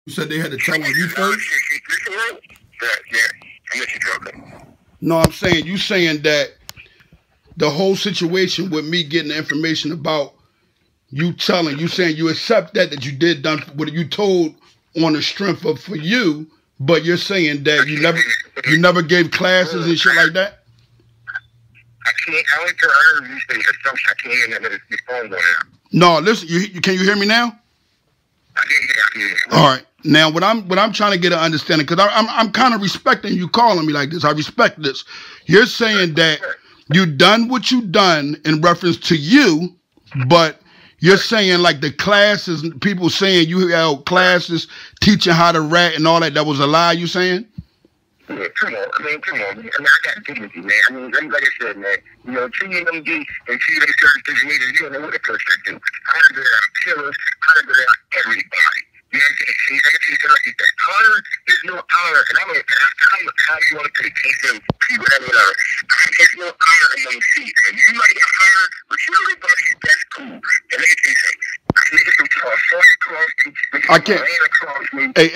You said they had to tell on you first? Yeah, I'm let you talk. No, I'm saying, you saying that the whole situation with me getting the information about you telling, you saying you accept that you did done what you told on the strength of for you, but you're saying that you never gave classes and shit like that? I can't, I went to her, you say assumption, I can't hear that, your phone going out. No, listen, can you hear me now? I can hear. All right. Now, what I'm trying to get an understanding, because I'm kind of respecting you calling me like this. I respect this. You're saying that you done what you done in reference to you, but you're saying like the classes, people saying you held classes teaching how to rat and all that. That was a lie. You saying? Yeah, come on. I mean, I got dignity, man. I mean, like I said, man, you know, treating them geeks and treating them certain things, you don't know what a person do. How to go down killers, how to go down everybody. You know what I'm saying? I can tell you like that. Honor is no honor, and I'm how you want to put it, case people that whatever. There's no honor among seats. And you might get hired, but you everybody, that's cool. And let me tell you something. Niggas can throw a sauce across me. I can't. Hey,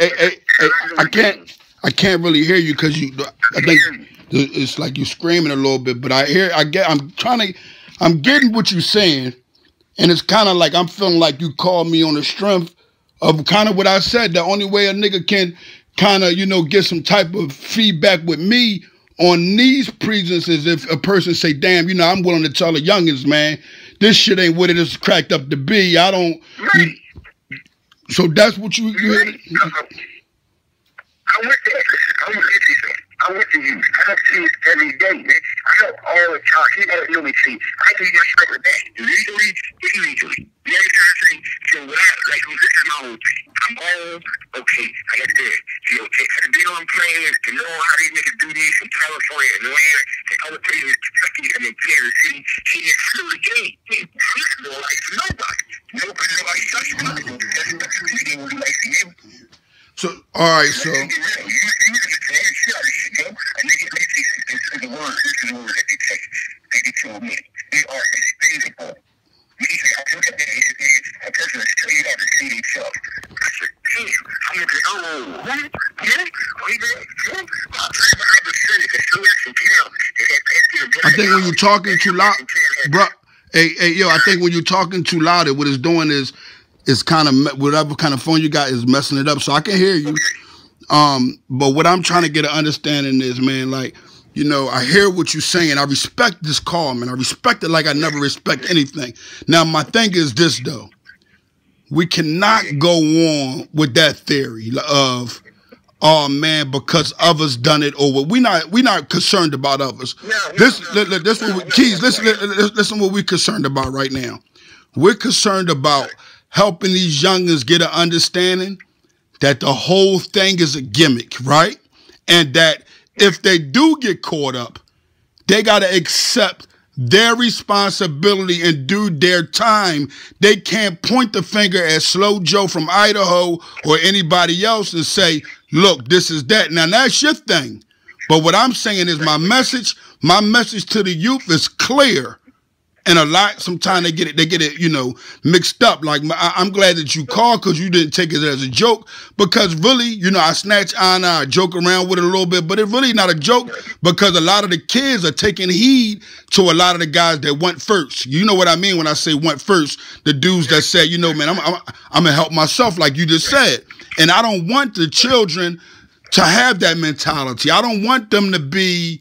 I can't really hear you because I think it's like you're screaming a little bit, but I'm getting what you're saying, and it's kind of like I'm feeling like you called me on the strength of kind of what I said. The only way a nigga can kind of, get some type of feedback with me on these presents is if a person say, damn, I'm willing to tell the youngins, man, this shit ain't what it is cracked up to be. I don't. So that's what you heard. I went to you. I don't see it every day, man. I know all the time. You gotta know me, see. I do your stuff with that. Illegally, illegally. You know what I'm saying? So what this is my whole thing. I'm all, okay, like I said, I be on planes to know how these niggas do this from California, Atlanta, and other places, Kentucky, and then Kansas City. See, it's still the game. I'm not no life for nobody. Nobody touch me. That's what they would like to you. So, all right, so. I think when you're talking too loud, bro. Hey, yo, I think when you're talking too loud, what it's doing is kind of whatever kind of phone you got is messing it up. So I can hear you. But what I'm trying to get an understanding is, man, like, I hear what you're saying. I respect this call, man. I respect it like I never respect anything. Now, my thing is this, though. We cannot go on with that theory of, oh, man, because others done it over. We not concerned about others. Listen what we're concerned about right now. We're concerned about helping these youngins get an understanding that the whole thing is a gimmick, right? And that if they do get caught up, they got to accept their responsibility and do their time. They can't point the finger at Slow Joe from Idaho or anybody else and say, look, this is that. Now, that's your thing. But what I'm saying is my message to the youth is clear. And a lot, sometimes they get it, mixed up. Like, I'm glad that you called because you didn't take it as a joke. Because really, I snatch honor, I joke around with it a little bit, but it's really not a joke because a lot of the kids are taking heed to a lot of the guys that went first. You know what I mean when I say went first? The dudes that said, man, I'm going to help myself like you just said. And I don't want the children to have that mentality. I don't want them to be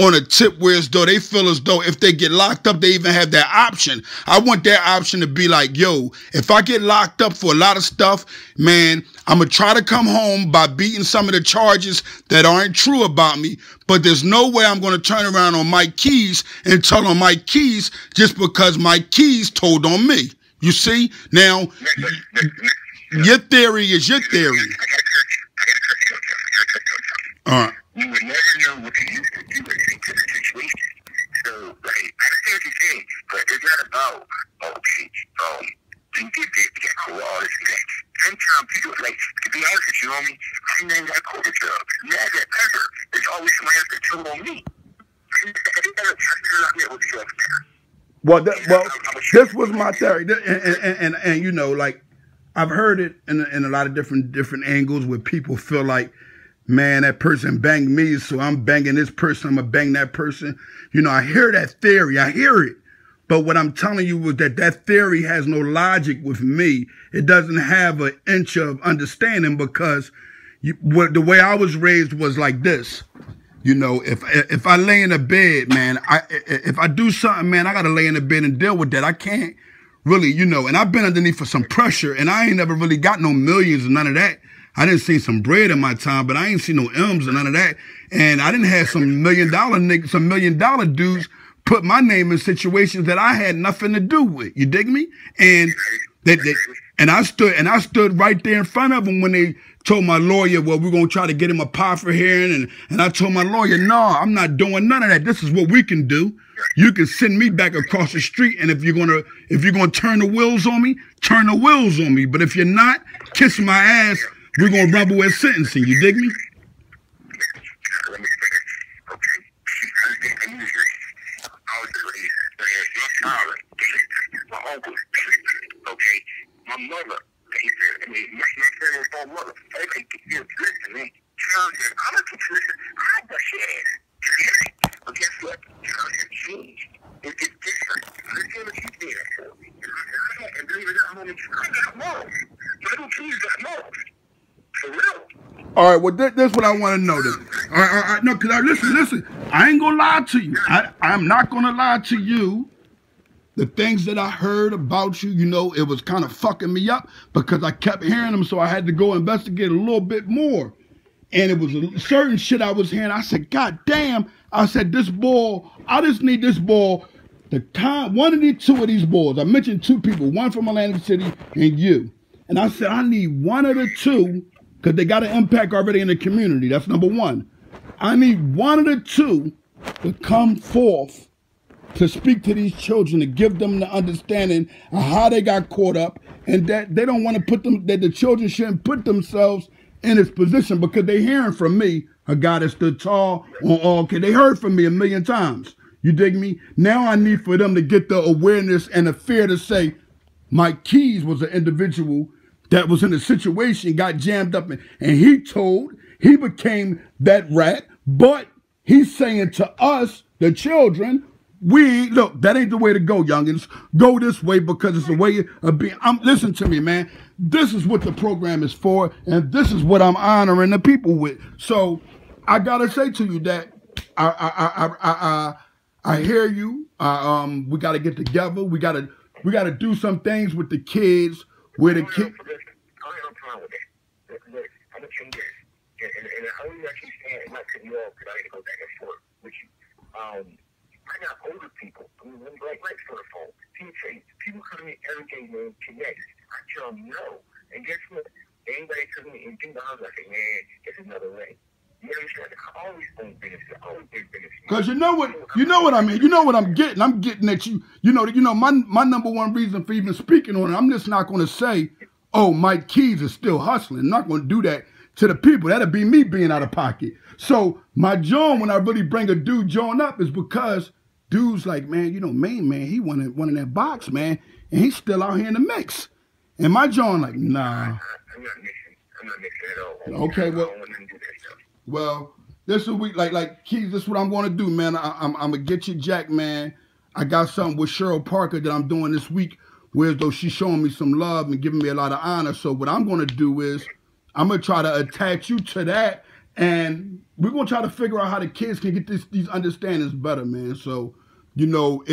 on a tip where as though they feel as though if they get locked up, they even have that option. I want that option to be like, yo, if I get locked up for a lot of stuff, man, I'm going to try to come home by beating some of the charges that aren't true about me, but there's no way I'm going to turn around on Mike Keys and tell on Mike Keys just because Mike Keys told on me. You see? Now, your theory is your theory. All right. You would never know what you used to do in a situation. So, like, I understand what you're saying, but it's not about, you did this, you got caught all this and that. Sometimes people, like, to be honest with you, homie, I never got caught a job. Yeah, that ever. There's always somebody else that told on me. Well, this was my theory. And like, I've heard it in a lot of different angles where people feel like, man, that person banged me, so I'm banging this person, I'm gonna bang that person. You know, I hear that theory, I hear it. But what I'm telling you is that theory has no logic with me. It doesn't have an inch of understanding because the way I was raised was like this. You know, if I lay in a bed, man, if I do something, man, I got to lay in the bed and deal with that. I can't really, you know, and I've been underneath for some pressure, and I ain't never really got no millions and none of that. I didn't see some bread in my time, but I ain't seen no M's and none of that. And I didn't have some $1 million niggas, some $1 million dudes put my name in situations that I had nothing to do with. You dig me? And I stood right there in front of them when they told my lawyer, well, we're going to try to get him a pot for hearing. And I told my lawyer, no, I'm not doing none of that. This is what we can do. You can send me back across the street. And if you're going to turn the wheels on me, turn the wheels on me. But if you're not, kiss my ass. We're going to rumble at sentencing. You dig me? My uncle, okay, my mother, I mean, my family was mother. They can feel good to me. I'm a listen, I bust your ass. But guess what? It changed. It's different. Let's see what you did for me. And believe it or not, I got morals. So I don't choose that morals. For real. All right, well, this is what I want to know then. All right, no, because listen, I ain't going to lie to you. I'm not going to lie to you. The things that I heard about you, you know, it was kind of fucking me up because I kept hearing them, so I had to go investigate a little bit more. And it was a certain shit I was hearing. I said, God damn. I said, this ball, I just need this ball. One of the two of these balls, I mentioned two people, one from Atlantic City and you. And I said, I need one of the two because they got an impact already in the community. That's number one. I need one of the two to come forth to speak to these children, to give them the understanding of how they got caught up and that they don't want to that the children shouldn't put themselves in this position because they're hearing from me, a guy that stood tall on all kids. They heard from me 1,000,000 times. You dig me? Now I need for them to get the awareness and the fear to say, Mike Keys was an individual that was in a situation, got jammed up, and he became that rat, but he's saying to us, the children, look, that ain't the way to go, youngins. Go this way because it's the way of being. Listen to me, man. This is what the program is for, and this is what I'm honoring the people with. So I gotta say to you that I hear you. We gotta get together. We gotta do some things with the kids. Where the kids. I'm a Kingearner, and the only I keep saying it might cut you off because I need to go back and forth with you. I got older people. I mean, like for the phone. People come to me every day, man, connect. I tell them no. And guess what? Anybody comes to me and do the house, I say, man, it's another way. You understand? I always own business. I always do business. Because you know what I mean. You know what I'm getting. I'm getting at you. You know my number one reason for even speaking on it. I'm just not going to say, oh, Mike Keys is still hustling. I'm not going to do that to the people. That'll be me being out of pocket. So my John, when I really bring a dude John up, is because dude's like, man, you know, main man, he won in that box, man, and he's still out here in the mix. And my John like, nah. I'm not mixing at all. Okay, well, this is week, like Keys, this is what I'm going to do, man. I'm going to get you Jack, man. I got something with Cheryl Parker that I'm doing this week, whereas though she's showing me some love and giving me a lot of honor. So what I'm going to do is I'm going to try to attach you to that, and we're going to try to figure out how the kids can get these understandings better, man. So, you know,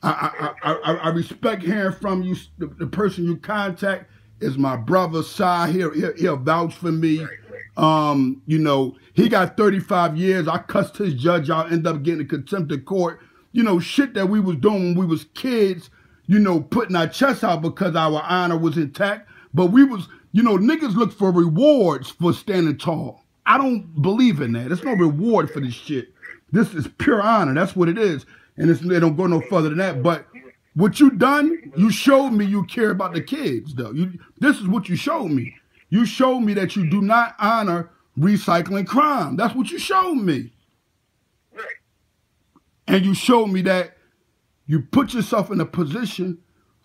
I respect hearing from you. The person you contact is my brother, Si. He'll vouch for me. You know, he got 35 years. I cussed his judge out, ended up getting a contempt of court. You know, shit that we was doing when we was kids, you know, putting our chests out because our honor was intact. But we was, you know, niggas look for rewards for standing tall. I don't believe in that. There's no reward for this shit. This is pure honor. That's what it is. And it don't go no further than that. But what you done, you showed me you care about the kids, though. This is what you showed me. You showed me that you do not honor recycling crime. That's what you showed me. And you showed me that you put yourself in a position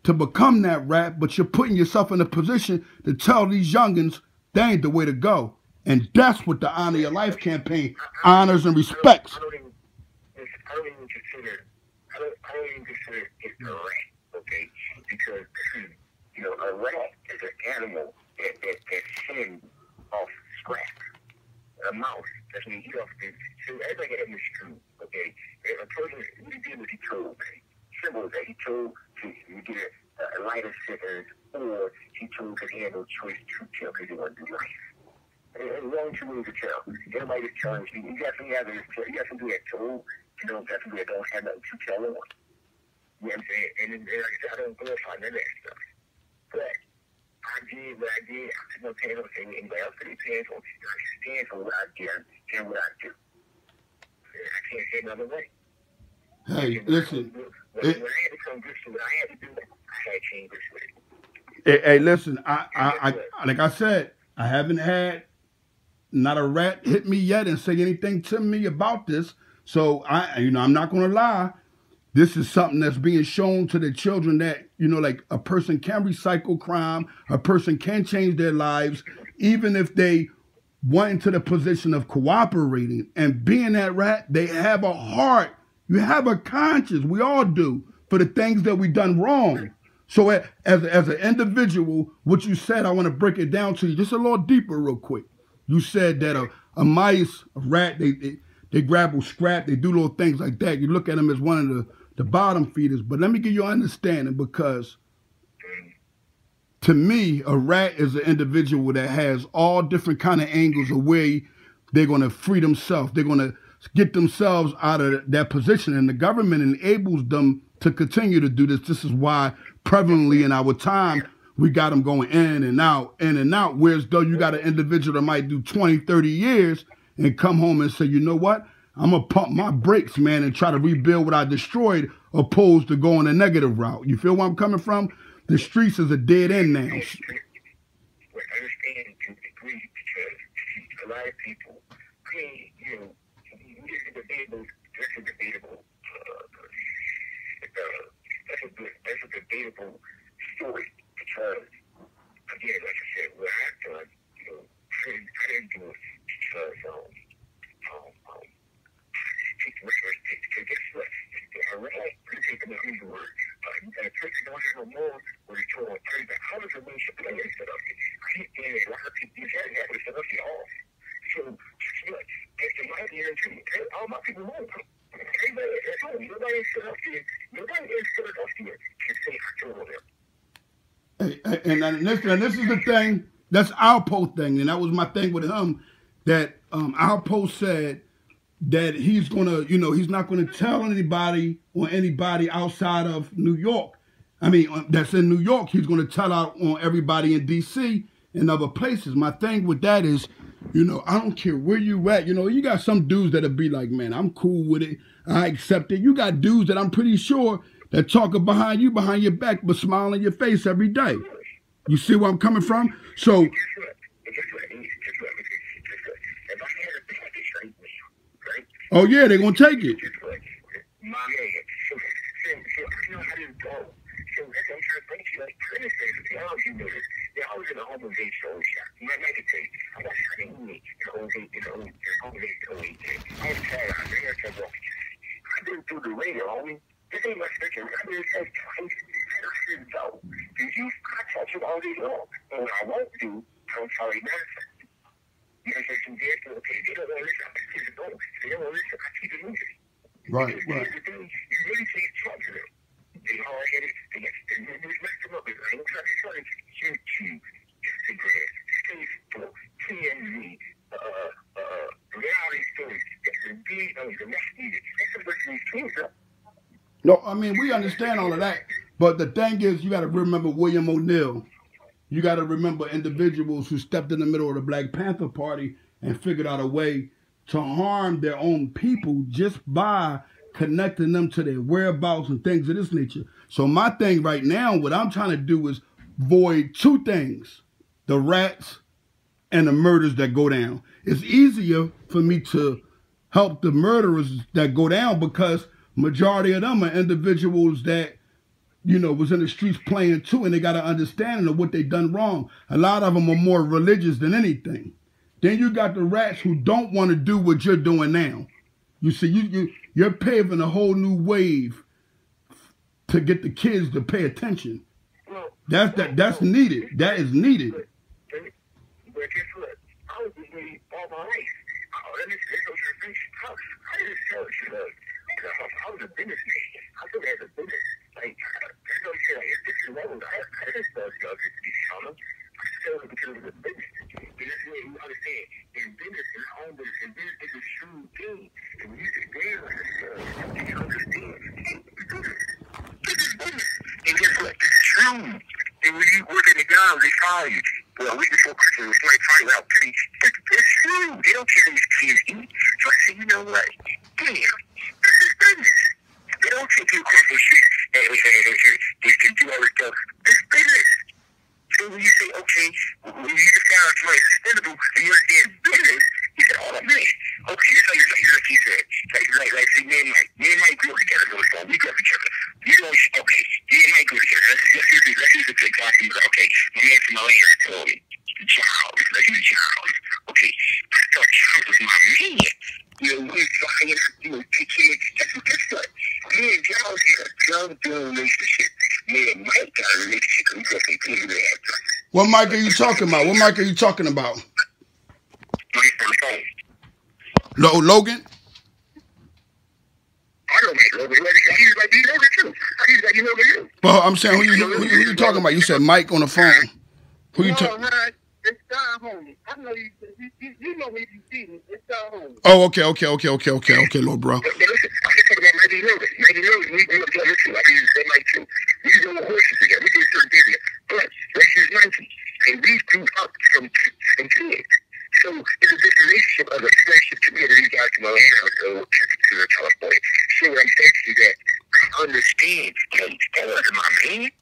to become that rat, but you're putting yourself in a position to tell these youngins that ain't the way to go. And that's what the Honor Your Life campaign honors and respects. I don't even consider it a rat, okay? Because a rat is an animal that sends off scrap. A mouse that's when you eat off the so everybody got this true, okay? A person what he did was he told, man. Simple as that he told to get a lighter sentence, or he told because he had no choice to tell because he wanted to do life. There's only two ways to tell. Everybody just telling you definitely have this you got to do that told, definitely don't have nothing to tell on. You know what I'm saying? And then like I said, I don't glorify none of that stuff. But I did what I did. I took no pants on saying anybody else put their pants on. I stand for what I did and what I do. I can't say another way. Hey, listen. When I had to come good to what I had to do, I had to change this with it. Hey, listen. I like I said, I haven't had not a rat hit me yet and say anything to me about this. So I'm not gonna lie. This is something that's being shown to the children that, like a person can recycle crime, a person can change their lives, even if they went into the position of cooperating and being that rat. They have a heart. You have a conscience. We all do, for the things that we done wrong. So as an individual, what you said, I want to break it down to you just a little deeper real quick. You said that a mice, a rat, they grab scrap, they do little things like that. You look at them as one of the bottom feeders. But let me give you an understanding, because to me, a rat is an individual that has all different kind of angles of where they're going to free themselves. They're going to get themselves out of that position. And the government enables them to continue to do this. This is why prevalently in our time, we got them going in and out. Whereas though you got an individual that might do 20, 30 years and come home and say, you know what? I'm going to pump my brakes, man, and try to rebuild what I destroyed, opposed to going a negative route. You feel where I'm coming from? The streets is a dead end now. I understand to a degree, because a lot of people, that's a debatable story, because, again, like I said, what I've done, I didn't do it because, because guess what? I realized, take the use the word, and a person don't have no more when they told on Thursday, how does a man should play that stuff? I hit there, a lot of people, you had to set up the off. So, guess what? It's my year too. All my people know. Everybody at home, nobody is set up here. Nobody is set up here can say I told them. And this is the thing, that's Alpo thing, and that was my thing with him, that Alpo said that he's gonna, he's not gonna tell anybody or anybody outside of New York. I mean, that's in New York. He's gonna tell out on everybody in D.C. and other places. My thing with that is, I don't care where you at. You got some dudes that'll be like, man, I'm cool with it. I accept it. You got dudes that I'm pretty sure that talk behind your back, but smile in your face every day. You see where I'm coming from? So, oh yeah, they're gonna take it. They're always in the home of their show shop. You might like to say, I got shot in me, the home of their I was tired. I've been through the radio, homie. This ain't my second. I've been so twice. And I said, yo, I talk to you all day long. And what I won't do, I'm sorry, nonsense. You know, some days, okay, they don't want to listen. I keep it going. They don't want to listen. I keep it moving. Right. You really can't talk to them. They hard-headed. They messed them up. I ain't trying to tell you. YouTube, Instagram, Facebook, TMZ, reality stories. That's what these things are. No, I mean, we understand all of that. But the thing is, you got to remember William O'Neill. You got to remember individuals who stepped in the middle of the Black Panther Party and figured out a way to harm their own people just by connecting them to their whereabouts and things of this nature. So my thing right now, what I'm trying to do is void two things: the rats and the murders that go down. It's easier for me to help the murderers that go down because majority of them are individuals that was in the streets playing too, and they got an understanding of what they done wrong. A lot of them are more religious than anything. Then you got the rats who don't want to do what you're doing now. You see, you're paving a whole new wave to get the kids to pay attention. That's needed. That is needed. But guess what? I was with me all my life. Let me say, I just tell you, I was a businessman. I took it as a business. Like, that's what I said. If this is wrong, I just tell you, to be honest. I tell it because it was a business. But that's what you understand. In business, in home business, in business, it's a true thing. And when you sit there like a you understand. This is business. And guess what? It's true. And when you work in the job, they fire you. Well, a week before Christmas, it's like fire out pretty. It's true. They don't care these kids eat. So I said, you know what? Damn, this is business. They don't take you across the street and they can do all this stuff. It's business. So when you say, okay, when you decide somebody's sustainable and you're in business, you say, oh, man. Okay, it's like you said. Like, say, me and Mike grew up together. We grew up together. You know, okay, me and Mike grew up together. Let's use the take off. Okay, my man from Atlanta told me, Charles, let's use Charles. Okay, I thought Charles was my man. We're flying, take care. Guess what? Me and Charles had a drug-dealing relationship. Me and Mike got a relationship and we got some clean ass. What mic are you talking about? What mic are you talking about? Mike on the phone. Logan? I don't make Logan. I use like you Logan too. I use like you Logan too. Well, I'm saying, who you talking about? You said Mike on the phone. Who you talking? It's Don Homie. I know you know me if you see me. It's Don Homie. Oh, okay, little bro. Listen, I can talk about Mikey Logan. Mikey Logan, we grew up together too. I can use that Mike too. We do the horses together. We do certain things together. But let's use Mikey. And we grew up from kids. So it's a different relationship of a friendship to me that these guys from Atlanta to the California. So what I'm saying is that I understand that wasn't my man.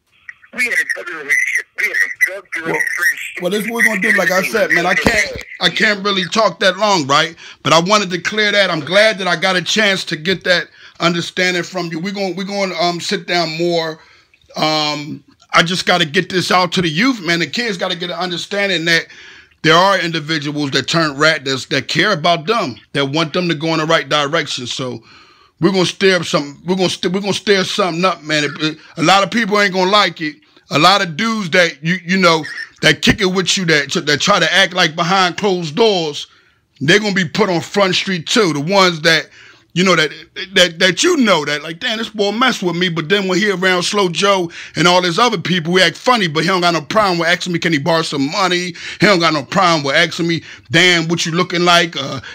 We had a drug relationship. We had a drug friendship. Well, this is what we're gonna do. Like I said, man, I can't really talk that long, right? But I wanted to clear that. I'm glad that I got a chance to get that understanding from you. We're going sit down more. I just got to get this out to the youth, man. The kids got to get an understanding that there are individuals that turn rat that care about them, that want them to go in the right direction. So we're gonna stir something. We're gonna stir something up, man. A lot of people ain't gonna like it. A lot of dudes that that kick it with you, that try to act like behind closed doors, they're gonna be put on Front Street too. The ones that that like, damn, this boy mess with me, but then when he around Slow Joe and all these other people, we act funny, but he don't got no problem with asking me, can he borrow some money? He don't got no problem with asking me, damn, what you looking like?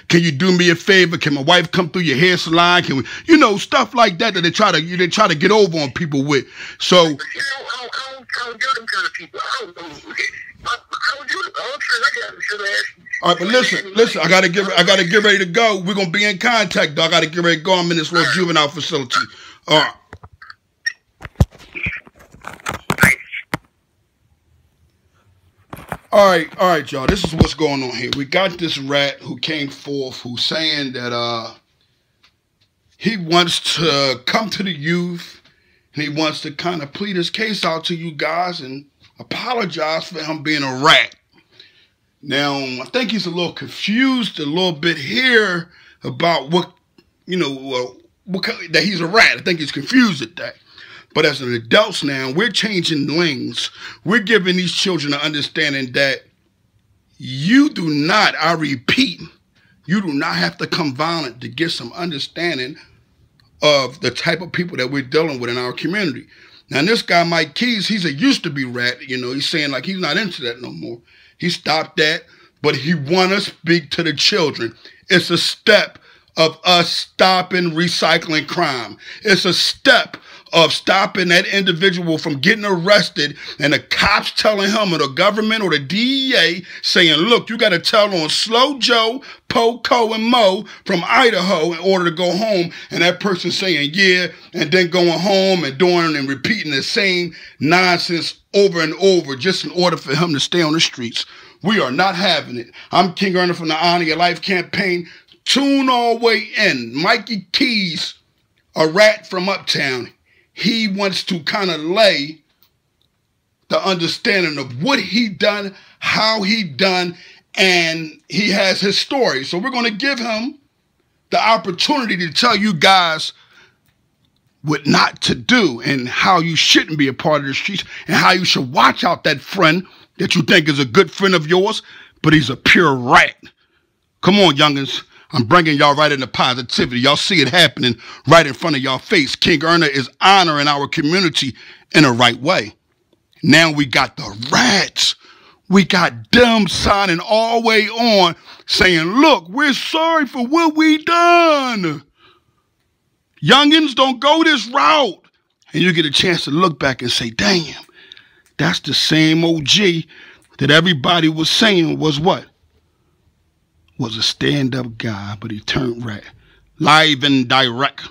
Can you do me a favor? Can my wife come through your hair salon? Can we, stuff like that they try to get over on people with. So I don't do them kind of people. I don't do it. I don't do it. I don't try like that. All right, but listen. I gotta get ready to go. We're gonna be in contact, dog. I gotta get ready to go. I'm in this little juvenile facility. All right. All right, y'all. This is what's going on here. We got this rat who came forth, who's saying that he wants to come to the youth and he wants to kind of plead his case out to you guys and apologize for him being a rat. Now, I think he's a little confused a little bit here about that he's a rat. I think he's confused at that. But as an adults now, we're changing lanes. We're giving these children an understanding that you do not, I repeat, you do not have to come violent to get some understanding of the type of people that we're dealing with in our community. Now, this guy, Mike Keys, he's a used to be rat. He's saying like he's not into that no more. He stopped that, but he want to speak to the children. It's a step of us stopping recycling crime. It's a step of stopping that individual from getting arrested and the cops telling him, or the government or the DEA saying, look, you got to tell on Slow Joe, Poco, and Mo from Idaho in order to go home. And that person saying, yeah, and then going home and doing and repeating the same nonsense over and over just in order for him to stay on the streets. We are not having it. I'm Kingearner from the Honor Your Life campaign. Tune all the way in. Mikey Keys, a rat from Uptown. he wants to kind of lay the understanding of what he done, how he done, and he has his story. So we're going to give him the opportunity to tell you guys what not to do and how you shouldn't be a part of the streets and how you should watch out that friend that you think is a good friend of yours, but he's a pure rat. Come on, youngins. I'm bringing y'all right into positivity. Y'all see it happening right in front of y'all face. Kingearner is honoring our community in a right way. Now we got the rats. We got them signing all the way on saying, look, we're sorry for what we done. Youngins, don't go this route. And you get a chance to look back and say, damn, that's the same OG that everybody was saying was what? Was a stand-up guy, but he turned rat. Live and direct.